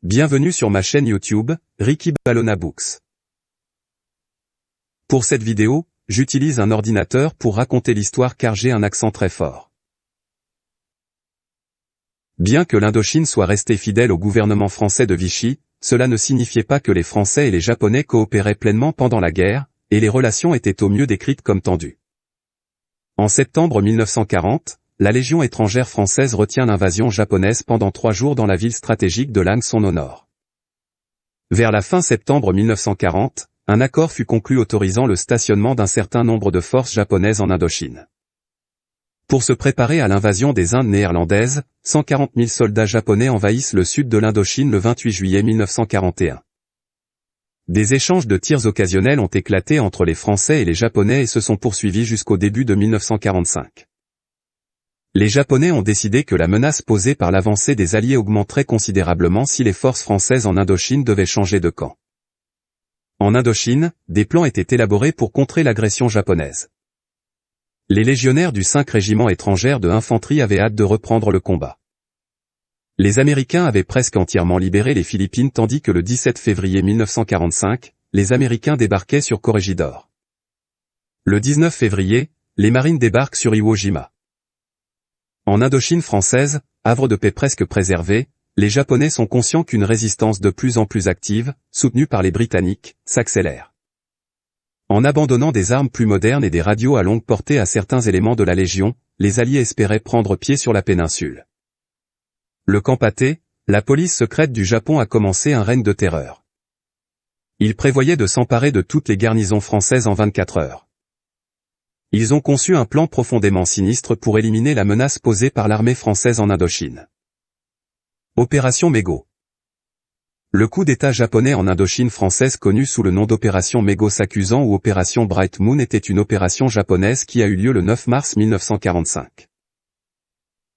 Bienvenue sur ma chaîne YouTube, Ricky Ballona Books. Pour cette vidéo, j'utilise un ordinateur pour raconter l'histoire car j'ai un accent très fort. Bien que l'Indochine soit restée fidèle au gouvernement français de Vichy, cela ne signifiait pas que les Français et les Japonais coopéraient pleinement pendant la guerre, et les relations étaient au mieux décrites comme tendues. En septembre 1940, la Légion étrangère française retient l'invasion japonaise pendant 3 jours dans la ville stratégique de Langson au nord. Vers la fin septembre 1940, un accord fut conclu autorisant le stationnement d'un certain nombre de forces japonaises en Indochine. Pour se préparer à l'invasion des Indes néerlandaises, 140 000 soldats japonais envahissent le sud de l'Indochine le 28 juillet 1941. Des échanges de tirs occasionnels ont éclaté entre les Français et les Japonais et se sont poursuivis jusqu'au début de 1945. Les Japonais ont décidé que la menace posée par l'avancée des Alliés augmenterait considérablement si les forces françaises en Indochine devaient changer de camp. En Indochine, des plans étaient élaborés pour contrer l'agression japonaise. Les légionnaires du 5 régiment étrangère de infanterie avaient hâte de reprendre le combat. Les Américains avaient presque entièrement libéré les Philippines tandis que le 17 février 1945, les Américains débarquaient sur Corregidor. Le 19 février, les Marines débarquent sur Iwo Jima. En Indochine française, havre de paix presque préservé, les Japonais sont conscients qu'une résistance de plus en plus active, soutenue par les Britanniques, s'accélère. En abandonnant des armes plus modernes et des radios à longue portée à certains éléments de la Légion, les Alliés espéraient prendre pied sur la péninsule. Le camp Pâté, la police secrète du Japon a commencé un règne de terreur. Ils prévoyaient de s'emparer de toutes les garnisons françaises en 24 heures. Ils ont conçu un plan profondément sinistre pour éliminer la menace posée par l'armée française en Indochine. Opération Mego. Le coup d'État japonais en Indochine française connu sous le nom d'opération Mego-Sakusan ou opération Bright Moon était une opération japonaise qui a eu lieu le 9 mars 1945.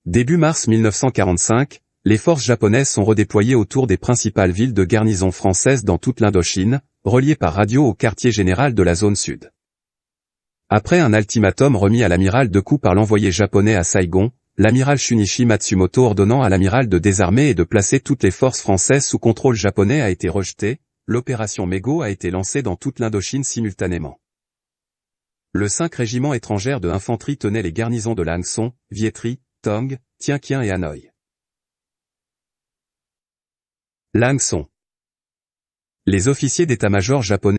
Début mars 1945, les forces japonaises sont redéployées autour des principales villes de garnison françaises dans toute l'Indochine, reliées par radio au quartier général de la zone sud. Après un ultimatum remis à l'amiral Decoux par l'envoyé japonais à Saigon, l'amiral Shunichi Matsumoto ordonnant à l'amiral de désarmer et de placer toutes les forces françaises sous contrôle japonais a été rejeté, l'opération Mego a été lancée dans toute l'Indochine simultanément. Le 5 régiment étrangère de infanterie tenait les garnisons de Langson, Vietri, Tong, Tionquien et Hanoï. Langson. Les officiers d'état-major japonais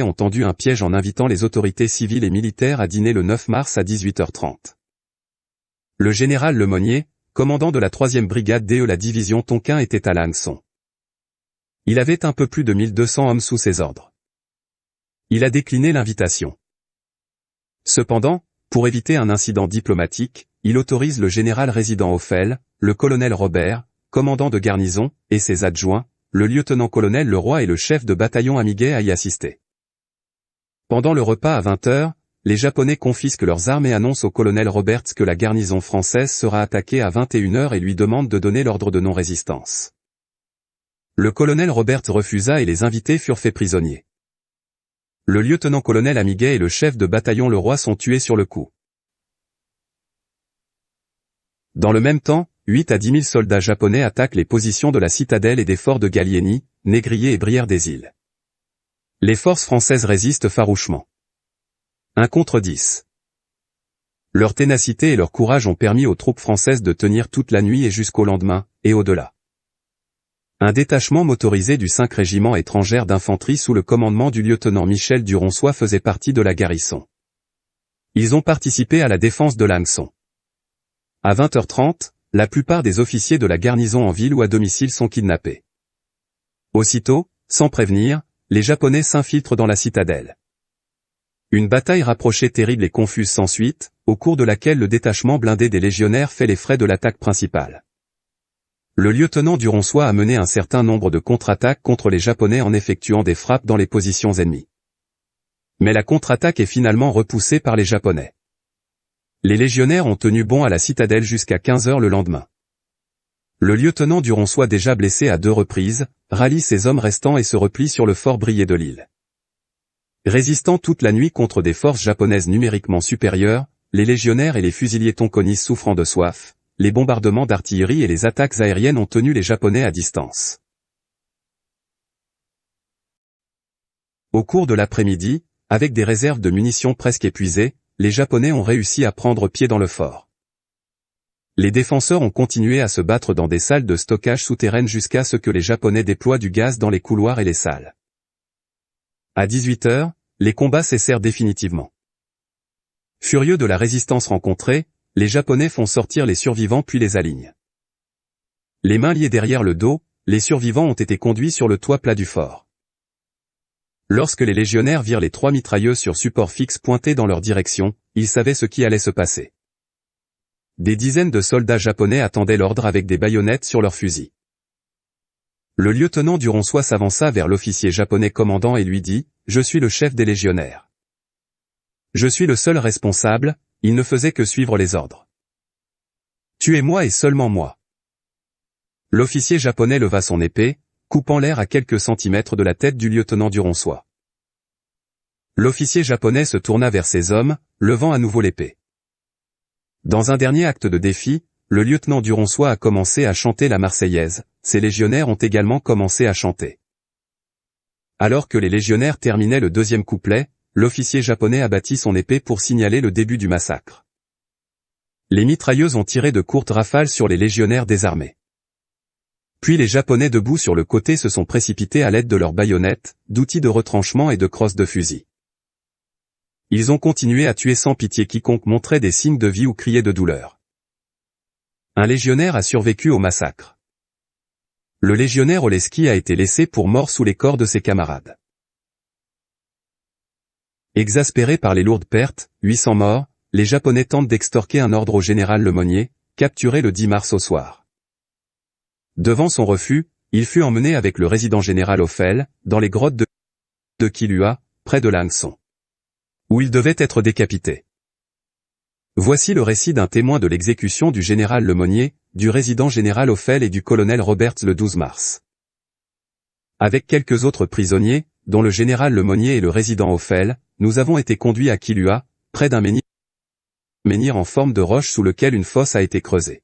ont tendu un piège en invitant les autorités civiles et militaires à dîner le 9 mars à 18h30. Le général Lemonnier, commandant de la 3e brigade de la division Tonkin était à Langson. Il avait un peu plus de 1200 hommes sous ses ordres. Il a décliné l'invitation. Cependant, pour éviter un incident diplomatique, il autorise le général résident Hoffel, le colonel Robert, commandant de garnison, et ses adjoints, le lieutenant-colonel Leroy et le chef de bataillon Amiguet à y assister. Pendant le repas à 20h, les Japonais confisquent leurs armes et annoncent au colonel Roberts que la garnison française sera attaquée à 21h et lui demandent de donner l'ordre de non-résistance. Le colonel Roberts refusa et les invités furent faits prisonniers. Le lieutenant-colonel Amiguet et le chef de bataillon Leroy sont tués sur le coup. Dans le même temps, 8 à 10 000 soldats japonais attaquent les positions de la citadelle et des forts de Gallieni, Négrier et Brière-des-Îles. Les forces françaises résistent farouchement. 1 contre 10. Leur ténacité et leur courage ont permis aux troupes françaises de tenir toute la nuit et jusqu'au lendemain, et au-delà. Un détachement motorisé du 5 régiment étrangère d'infanterie sous le commandement du lieutenant Michel Duronsois faisait partie de la garnison. Ils ont participé à la défense de Langson. À 20h30, la plupart des officiers de la garnison en ville ou à domicile sont kidnappés. Aussitôt, sans prévenir, les Japonais s'infiltrent dans la citadelle. Une bataille rapprochée terrible et confuse s'ensuit, au cours de laquelle le détachement blindé des légionnaires fait les frais de l'attaque principale. Le lieutenant Duronsois a mené un certain nombre de contre-attaques contre les Japonais en effectuant des frappes dans les positions ennemies. Mais la contre-attaque est finalement repoussée par les Japonais. Les légionnaires ont tenu bon à la citadelle jusqu'à 15h le lendemain. Le lieutenant Duronsois déjà blessé à 2 reprises, rallie ses hommes restants et se replie sur le fort Brié de l'île. Résistant toute la nuit contre des forces japonaises numériquement supérieures, les légionnaires et les fusiliers tonkonis souffrant de soif, les bombardements d'artillerie et les attaques aériennes ont tenu les Japonais à distance. Au cours de l'après-midi, avec des réserves de munitions presque épuisées, les Japonais ont réussi à prendre pied dans le fort. Les défenseurs ont continué à se battre dans des salles de stockage souterraines jusqu'à ce que les Japonais déploient du gaz dans les couloirs et les salles. À 18 h, les combats cessèrent définitivement. Furieux de la résistance rencontrée, les Japonais font sortir les survivants puis les alignent. Les mains liées derrière le dos, les survivants ont été conduits sur le toit plat du fort. Lorsque les légionnaires virent les 3 mitrailleuses sur support fixe pointées dans leur direction, ils savaient ce qui allait se passer. Des dizaines de soldats japonais attendaient l'ordre avec des baïonnettes sur leurs fusils. Le lieutenant Duronçois s'avança vers l'officier japonais commandant et lui dit « Je suis le chef des légionnaires. Je suis le seul responsable, il ne faisait que suivre les ordres. Tuez-moi et seulement moi. » L'officier japonais leva son épée, coupant l'air à quelques centimètres de la tête du lieutenant Duronçois. L'officier japonais se tourna vers ses hommes, levant à nouveau l'épée. Dans un dernier acte de défi, le lieutenant Duronçois a commencé à chanter la Marseillaise, ses légionnaires ont également commencé à chanter. Alors que les légionnaires terminaient le deuxième couplet, l'officier japonais abattit son épée pour signaler le début du massacre. Les mitrailleuses ont tiré de courtes rafales sur les légionnaires désarmés. Puis les Japonais debout sur le côté se sont précipités à l'aide de leurs baïonnettes, d'outils de retranchement et de crosses de fusil. Ils ont continué à tuer sans pitié quiconque montrait des signes de vie ou criait de douleur. Un légionnaire a survécu au massacre. Le légionnaire Oleski a été laissé pour mort sous les corps de ses camarades. Exaspérés par les lourdes pertes, 800 morts, les Japonais tentent d'extorquer un ordre au général Lemonnier, capturé le 10 mars au soir. Devant son refus, il fut emmené avec le résident général Hoffel, dans les grottes de Kilua, près de Lanxon, où il devait être décapité. Voici le récit d'un témoin de l'exécution du général Lemonnier, du résident général Hoffel et du colonel Roberts le 12 mars. Avec quelques autres prisonniers, dont le général Lemonnier et le résident Hoffel, nous avons été conduits à Kilua, près d'un menhir en forme de roche sous lequel une fosse a été creusée.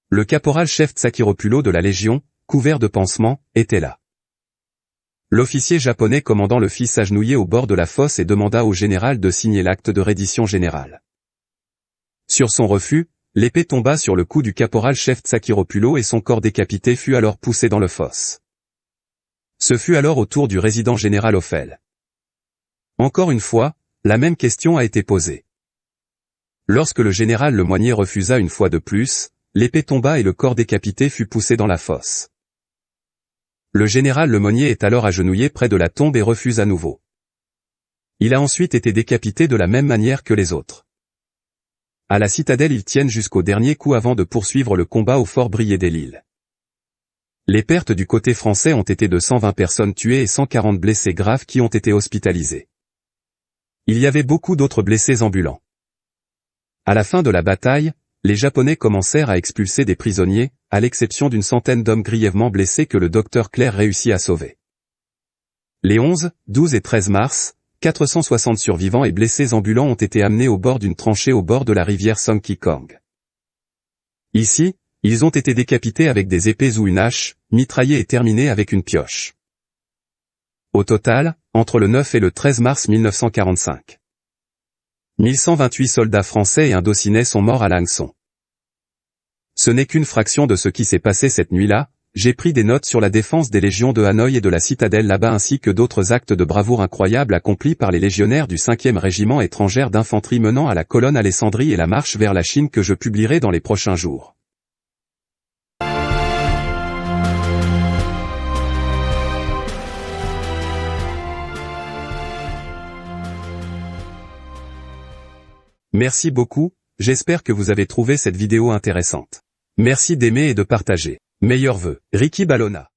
Le caporal-chef Tsakiropulo de la Légion, couvert de pansements, était là. L'officier japonais commandant le fit s'agenouiller au bord de la fosse et demanda au général de signer l'acte de reddition générale. Sur son refus, l'épée tomba sur le cou du caporal-chef Tsakiropulo et son corps décapité fut alors poussé dans le fosse. Ce fut alors au tour du résident général Hoffel. Encore une fois, la même question a été posée. Lorsque le général Lemonnier refusa une fois de plus, l'épée tomba et le corps décapité fut poussé dans la fosse. Le général Lemonnier est alors agenouillé près de la tombe et refuse à nouveau. Il a ensuite été décapité de la même manière que les autres. À la citadelle ils tiennent jusqu'au dernier coup avant de poursuivre le combat au fort Brié-des-Lilles. Les pertes du côté français ont été de 120 personnes tuées et 140 blessés graves qui ont été hospitalisés. Il y avait beaucoup d'autres blessés ambulants. À la fin de la bataille, les Japonais commencèrent à expulser des prisonniers, à l'exception d'une centaine d'hommes grièvement blessés que le docteur Clair réussit à sauver. Les 11, 12 et 13 mars, 460 survivants et blessés ambulants ont été amenés au bord d'une tranchée au bord de la rivière Songki-Kong. Ici, ils ont été décapités avec des épées ou une hache, mitraillés et terminés avec une pioche. Au total, entre le 9 et le 13 mars 1945. 1128 soldats français et indochinais sont morts à Lanxon. Ce n'est qu'une fraction de ce qui s'est passé cette nuit-là, j'ai pris des notes sur la défense des légions de Hanoï et de la citadelle là-bas ainsi que d'autres actes de bravoure incroyables accomplis par les légionnaires du 5e régiment étrangère d'infanterie menant à la colonne Alessandrie et la marche vers la Chine que je publierai dans les prochains jours. Merci beaucoup, j'espère que vous avez trouvé cette vidéo intéressante. Merci d'aimer et de partager. Meilleurs vœux, Ricky Ballona.